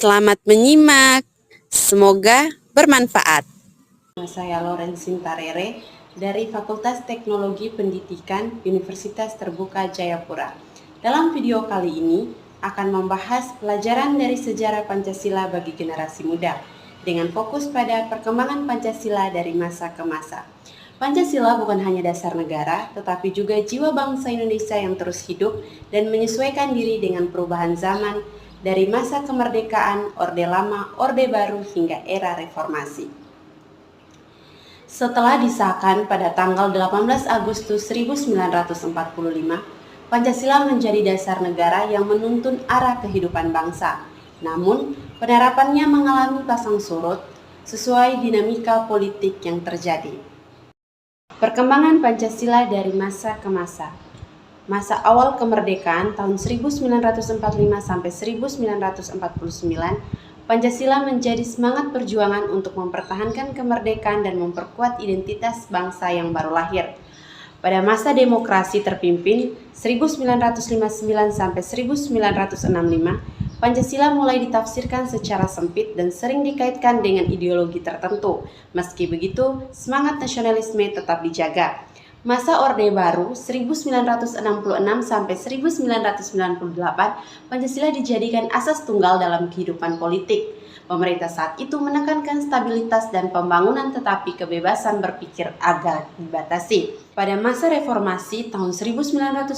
Selamat menyimak, semoga bermanfaat. Saya Lorensin Tarere dari Fakultas Teknologi Pendidikan Universitas Terbuka Jayapura. Dalam video kali ini akan membahas pelajaran dari sejarah Pancasila bagi generasi muda dengan fokus pada perkembangan Pancasila dari masa ke masa. Pancasila bukan hanya dasar negara, tetapi juga jiwa bangsa Indonesia yang terus hidup dan menyesuaikan diri dengan perubahan zaman dari masa kemerdekaan, Orde Lama, Orde Baru hingga era reformasi. Setelah disahkan pada tanggal 18 Agustus 1945, Pancasila menjadi dasar negara yang menuntun arah kehidupan bangsa. Namun, penerapannya mengalami pasang surut sesuai dinamika politik yang terjadi. Perkembangan Pancasila dari masa ke masa. Masa awal kemerdekaan tahun 1945 sampai 1949, Pancasila menjadi semangat perjuangan untuk mempertahankan kemerdekaan dan memperkuat identitas bangsa yang baru lahir. Pada masa demokrasi terpimpin 1959 sampai 1965, Pancasila mulai ditafsirkan secara sempit dan sering dikaitkan dengan ideologi tertentu. Meski begitu, semangat nasionalisme tetap dijaga. Masa Orde Baru 1966 sampai 1998, Pancasila dijadikan asas tunggal dalam kehidupan politik. Pemerintah saat itu menekankan stabilitas dan pembangunan, tetapi kebebasan berpikir agak dibatasi. Pada masa reformasi tahun 1998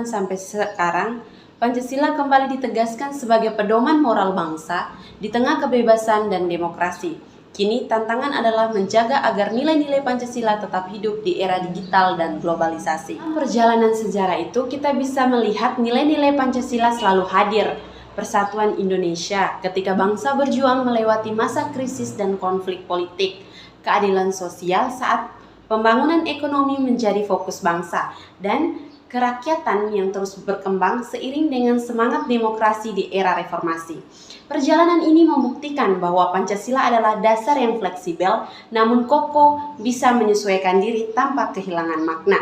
sampai sekarang, Pancasila kembali ditegaskan sebagai pedoman moral bangsa di tengah kebebasan dan demokrasi. Kini tantangan adalah menjaga agar nilai-nilai Pancasila tetap hidup di era digital dan globalisasi. Dalam perjalanan sejarah itu, kita bisa melihat nilai-nilai Pancasila selalu hadir. Persatuan Indonesia ketika bangsa berjuang melewati masa krisis dan konflik politik. Keadilan sosial saat pembangunan ekonomi menjadi fokus bangsa. Dan kerakyatan yang terus berkembang seiring dengan semangat demokrasi di era reformasi. Perjalanan ini membuktikan bahwa Pancasila adalah dasar yang fleksibel, namun kokoh, bisa menyesuaikan diri tanpa kehilangan makna.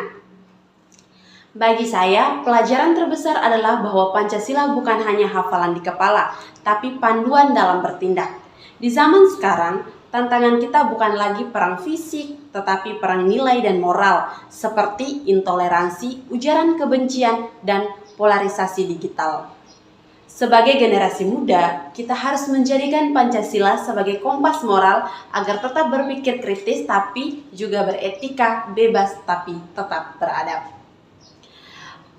Bagi saya, pelajaran terbesar adalah bahwa Pancasila bukan hanya hafalan di kepala, tapi panduan dalam bertindak. Di zaman sekarang, tantangan kita bukan lagi perang fisik, tetapi perang nilai dan moral, seperti intoleransi, ujaran kebencian, dan polarisasi digital. Sebagai generasi muda, kita harus menjadikan Pancasila sebagai kompas moral agar tetap berpikir kritis tapi juga beretika, bebas tapi tetap beradab.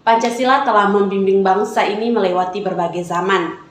Pancasila telah membimbing bangsa ini melewati berbagai zaman.